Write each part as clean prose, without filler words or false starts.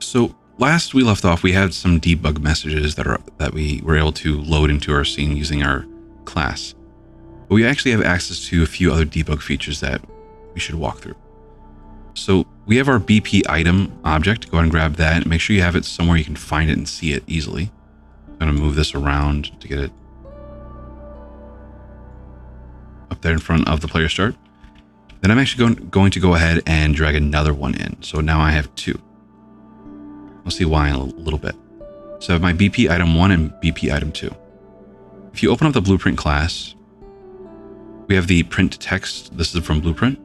So last we left off, we had some debug messages that we were able to load into our scene using our class. But we actually have access to a few other debug features that we should walk through. So we have our BP item object. Go ahead and grab that and make sure you have it somewhere you can find it and see it easily. I'm going to move this around to get it up there in front of the player start. Then I'm actually going to go ahead and drag another one in. So now I have two. We'll see why in a little bit. So I have my BP item 1 and BP item 2. If you open up the Blueprint class, we have the print text. This is from Blueprint.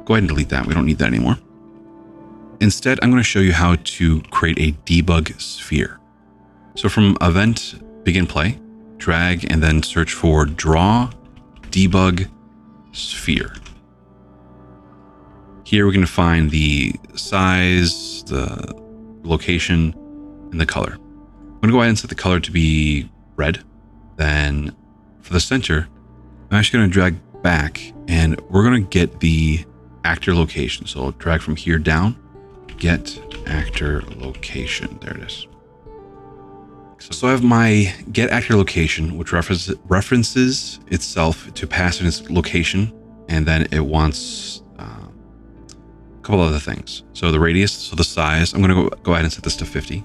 Go ahead and delete that. We don't need that anymore. Instead, I'm going to show you how to create a debug sphere. So from event begin play, drag and then search for draw debug sphere. Here we're going to find the size, the location, and the color. I'm going to go ahead and set the color to be red. Then for the center, I'm actually going to drag back and we're going to get the actor location. So I'll drag from here down, get actor location. There it is. So I have my get actor location, which references itself to pass in its location. And then it wants a couple other things. So the radius, so the size, I'm going to go ahead and set this to 50.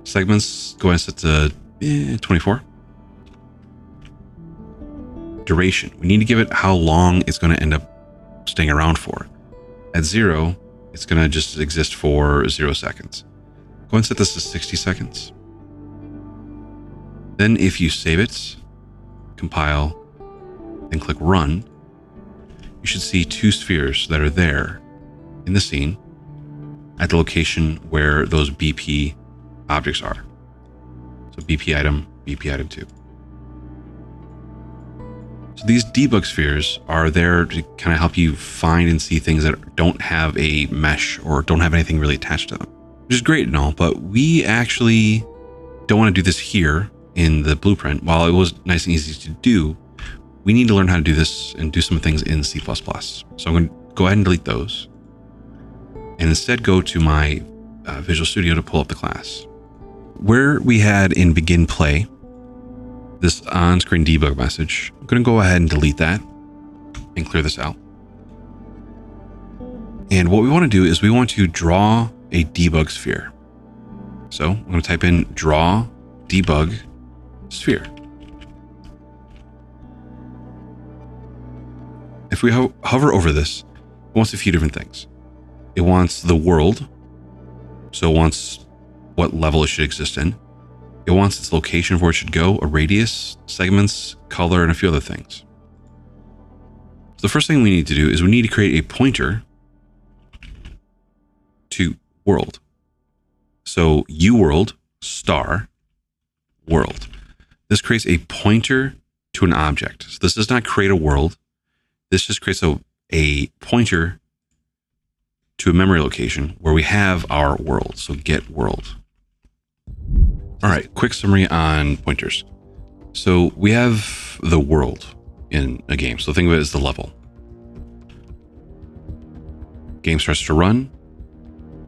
Segments, go ahead and set to 24. Duration, we need to give it how long it's going to end up staying around for. At 0, it's going to just exist for 0 seconds. Go ahead and set this to 60 seconds. Then if you save it, compile, then click run, you should see two spheres that are there in the scene at the location where those BP objects are. So BP item 2. So these debug spheres are there to kind of help you find and see things that don't have a mesh or don't have anything really attached to them, which is great and all, but we actually don't want to do this here in the Blueprint. While it was nice and easy to do, we need to learn how to do this and do some things in C++. So I'm going to go ahead and delete those and instead go to my Visual Studio to pull up the class. Where we had in begin play, this on-screen debug message, I'm going to go ahead and delete that and clear this out. And what we want to do is we want to draw a debug sphere. So I'm going to type in draw debug sphere. If we hover over this, it wants a few different things. It wants the world. So it wants what level it should exist in. It wants its location of where it should go, a radius, segments, color, and a few other things. So the first thing we need to do is we need to create a pointer to world. So uWorld star world. This creates a pointer to an object. So this does not create a world. This just creates a pointer to a memory location where we have our world. So get world. All right, quick summary on pointers. So we have the world in a game. So think of it as the level. Game starts to run.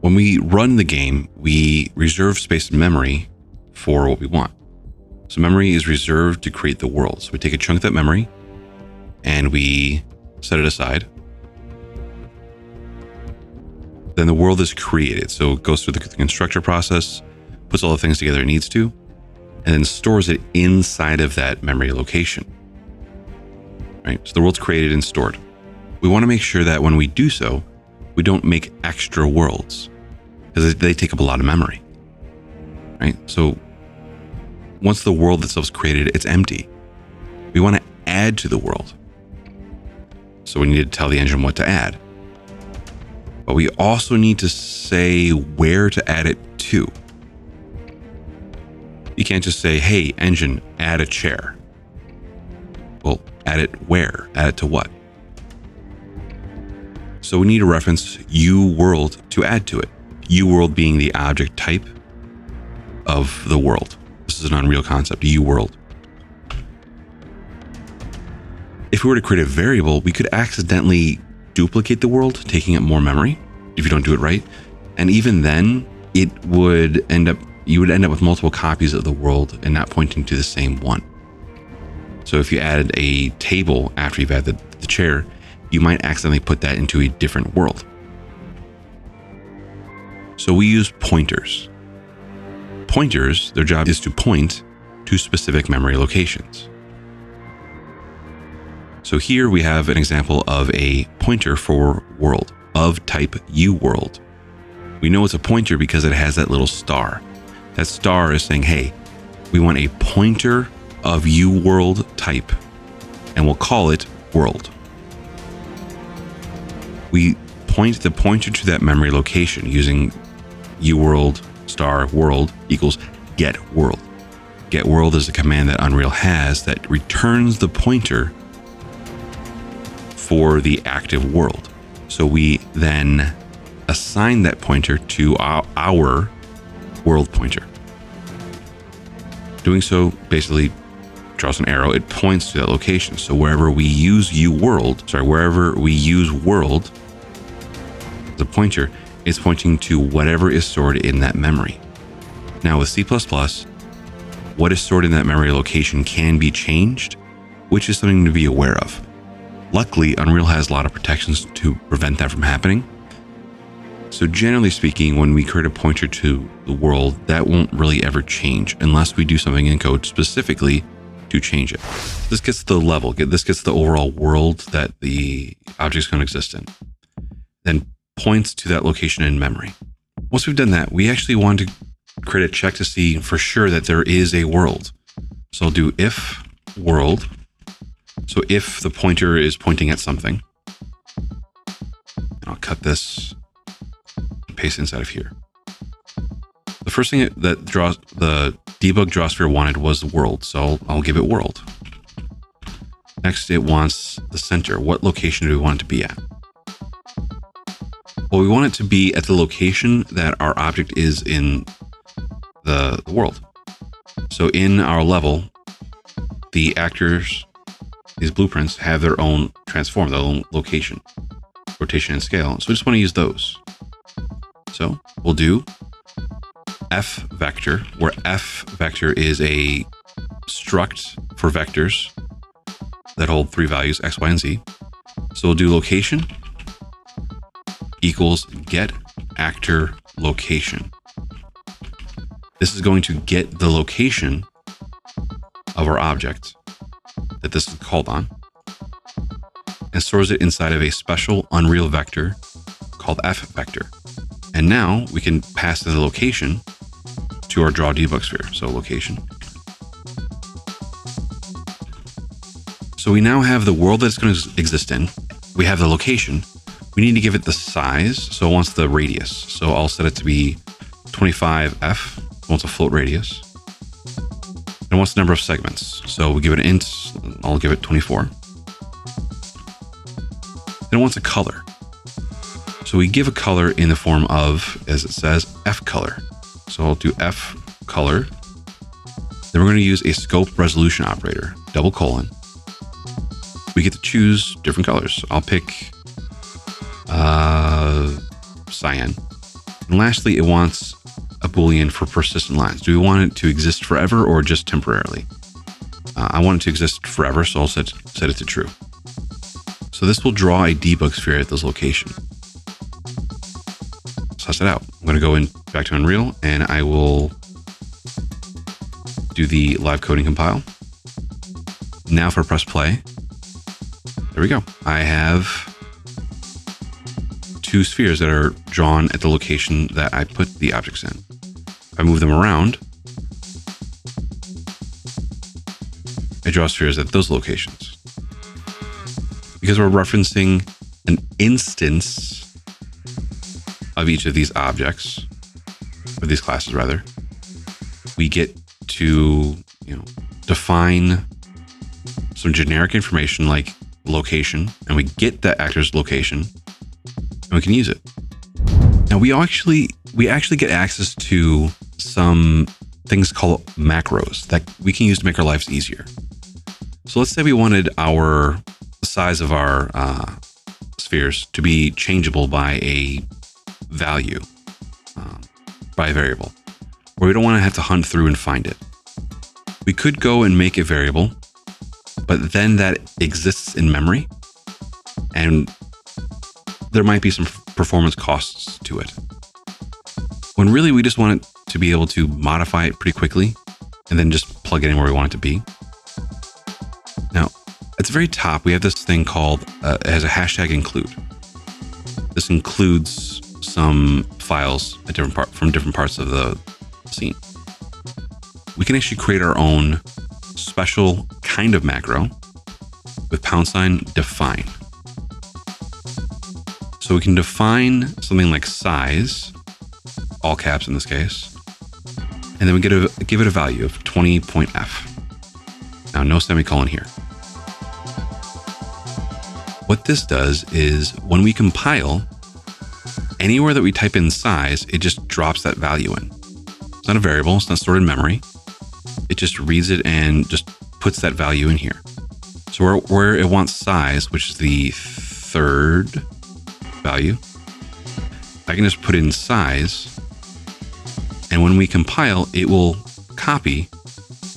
When we run the game, we reserve space in memory for what we want. So memory is reserved to create the world. So we take a chunk of that memory and we set it aside. Then the world is created. So it goes through the constructor process, puts all the things together it needs to, and then stores it inside of that memory location. Right? So the world's created and stored. We want to make sure that when we do so, we don't make extra worlds because they take up a lot of memory. Right? So once the world itself is created, it's empty. We want to add to the world. So we need to tell the engine what to add. But we also need to say where to add it to. You can't just say, hey, engine, add a chair. Well, add it where? Add it to what? So we need to reference uWorld to add to it. uWorld being the object type of the world. This is an Unreal concept, uWorld. If we were to create a variable, we could accidentally duplicate the world, taking up more memory. if you don't do it right. And even then, you would end up with multiple copies of the world and not pointing to the same one. So if you added a table after you've added the chair, you might accidentally put that into a different world. So we use pointers. Pointers, their job is to point to specific memory locations. So here we have an example of a pointer for world of type uWorld. We know it's a pointer because it has that little star. That star is saying, hey, we want a pointer of uWorld type, and we'll call it world. We point the pointer to that memory location using uWorld star world equals get world. Get world is a command that Unreal has that returns the pointer for the active world. So we then assign that pointer to our world pointer. Doing so basically draws an arrow. It points to that location. So wherever we use world, the pointer is pointing to whatever is stored in that memory. Now with C++, what is stored in that memory location can be changed, which is something to be aware of. Luckily, Unreal has a lot of protections to prevent that from happening. So generally speaking, when we create a pointer to the world, that won't really ever change unless we do something in code specifically to change it. This gets the level, this gets the overall world that the object is going to exist in. Then points to that location in memory. Once we've done that, we actually want to create a check to see for sure that there is a world. So I'll do if world. So if the pointer is pointing at something, and I'll cut this and paste it inside of here. The first thing that the debug draw sphere wanted was the world, so I'll give it world. Next, it wants the center. What location do we want it to be at? Well, we want it to be at the location that our object is in the world. So in our level, the actors, these blueprints, have their own transform, their own location, rotation, and scale. So we just want to use those. So we'll do f vector, where f vector is a struct for vectors that hold 3 values, x, y, and z. So we'll do location equals get actor location. This is going to get the location of our object that this is called on and stores it inside of a special Unreal vector called f vector. And now we can pass the location to our draw debug sphere. So location. So we now have the world that it's going to exist in. We have the location. We need to give it the size. So it wants the radius. So I'll set it to be 25f. It wants a float radius. And it wants the number of segments. So we give it an int. I'll give it 24. Then it wants a color. So we give a color in the form of, as it says, f color. So I'll do f color. Then we're going to use a scope resolution operator, double colon. We get to choose different colors. I'll pick cyan. And lastly, it wants a Boolean for persistent lines. Do we want it to exist forever or just temporarily? I want it to exist forever, so I'll set it to true. So this will draw a debug sphere at this location. Suss it out. I'm going to go back to Unreal, and I will do the live coding compile. Now for press play. There we go. I have 2 spheres that are drawn at the location that I put the objects in. If I move them around, I draw spheres at those locations. Because we're referencing an instance of each of these objects, or these classes rather, we get to define some generic information like location, and we get that actor's location, and we can use it. Now we actually get access to some things called macros that we can use to make our lives easier. So let's say we wanted the size of our spheres to be changeable by a value by a variable, where we don't want to have to hunt through and find it. We could go and make a variable, but then that exists in memory, and there might be some performance costs to it. When really we just want it to be able to modify it pretty quickly and then just plug it in where we want it to be. Now, at the very top, we have this thing called, it has a hashtag include. This includes some files at from different parts of the scene. We can actually create our own special kind of macro with # define. So we can define something like size, all caps in this case, and then we give it a value of 20.f. Now, no semicolon here. What this does is when we compile, anywhere that we type in size, it just drops that value in. It's not a variable, it's not stored in memory. It just reads it and just puts that value in here. So where it wants size, which is the third value, I can just put in size, and when we compile, it will copy,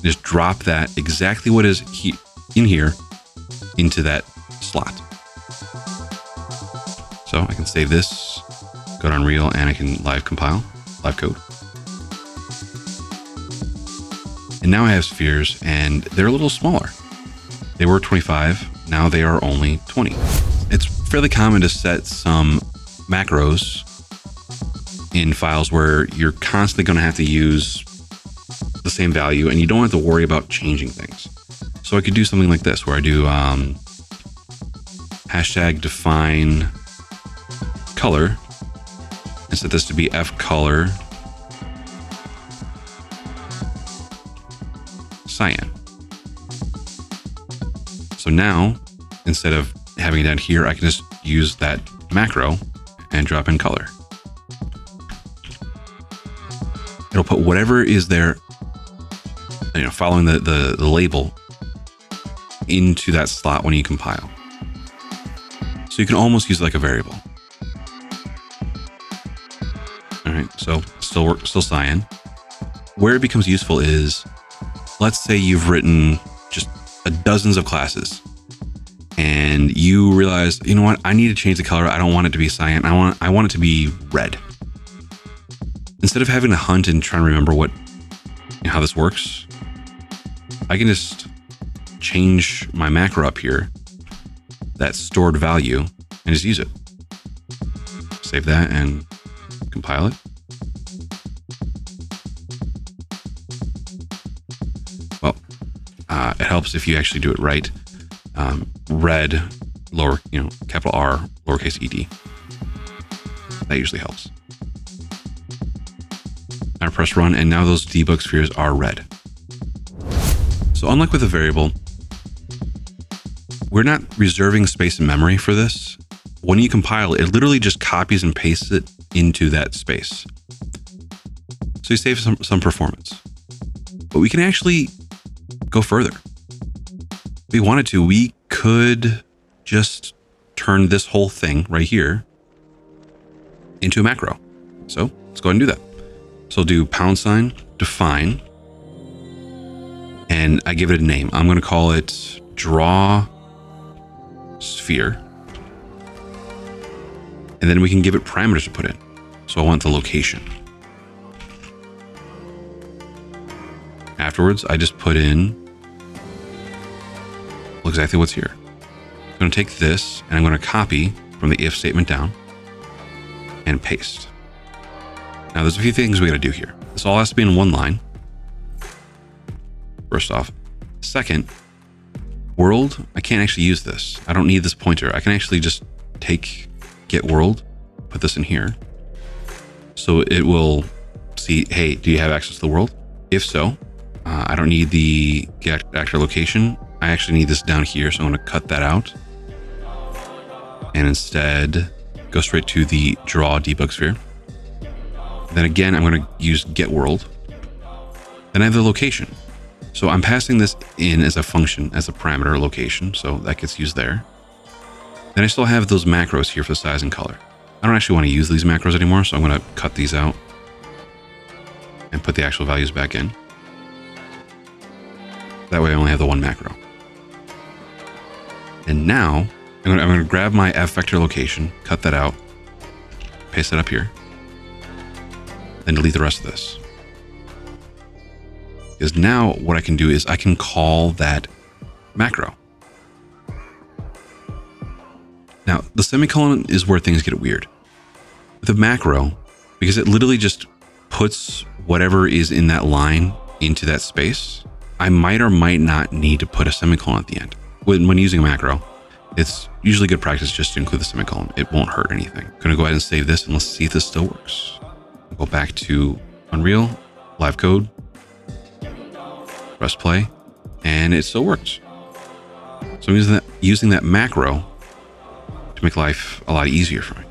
just drop that exactly what is in here into that slot. So I can save this, go to Unreal, and I can live compile, live code. And now I have spheres, and they're a little smaller. They were 25, now they are only 20. It's fairly common to set some macros in files where you're constantly going to have to use the same value and you don't have to worry about changing things. So I could do something like this where I do hashtag define color and set this to be f color cyan. So now, instead of having it down here, I can just use that macro and drop in color. It'll put whatever is there, following the label into that slot when you compile. So you can almost use it like a variable. All right, so still cyan. Where it becomes useful is, let's say you've written just dozens of classes and you realize, you know what, I need to change the color. I don't want it to be cyan. I want it to be red. Instead of having to hunt and try to remember how this works, I can just change my macro up here, that stored value, and just use it. Save that and compile it. Well, it helps if you actually do it right. Red, capital R, lowercase ed. That usually helps. I press run, and now those debug spheres are red. So unlike with a variable, we're not reserving space in memory for this. When you compile, it literally just copies and pastes it into that space. So you save some performance. But we can actually go further. If we wanted to, we could just turn this whole thing right here into a macro. So let's go ahead and do that. So I'll do # define, and I give it a name. I'm going to call it draw sphere. And then we can give it parameters to put in. So I want the location. Afterwards, I just put in exactly what's here. I'm going to take this and I'm going to copy from the if statement down and paste. Now there's a few things we got to do here. This all has to be in one line. First off. Second, world, I can't actually use this. I don't need this pointer. I can actually just take get world, put this in here. So it will see, hey, do you have access to the world? If so, I don't need the get actor location. I actually need this down here. So I'm going to cut that out and instead go straight to the draw debug sphere. Then again, I'm going to use get world. Then I have the location. So I'm passing this in as a function, as a parameter location. So that gets used there. Then I still have those macros here for size and color. I don't actually want to use these macros anymore, so I'm going to cut these out and put the actual values back in. That way I only have the one macro. And now I'm going to grab my F vector location, cut that out, paste that up here, then delete the rest of this. Because now what I can do is I can call that macro. Now, the semicolon is where things get weird. With a macro, because it literally just puts whatever is in that line into that space, I might or might not need to put a semicolon at the end. When using a macro, it's usually good practice just to include the semicolon. It won't hurt anything. I'm gonna go ahead and save this and let's see if this still works. Go back to Unreal, live code, press play, and it still works. So I'm using that macro to make life a lot easier for me.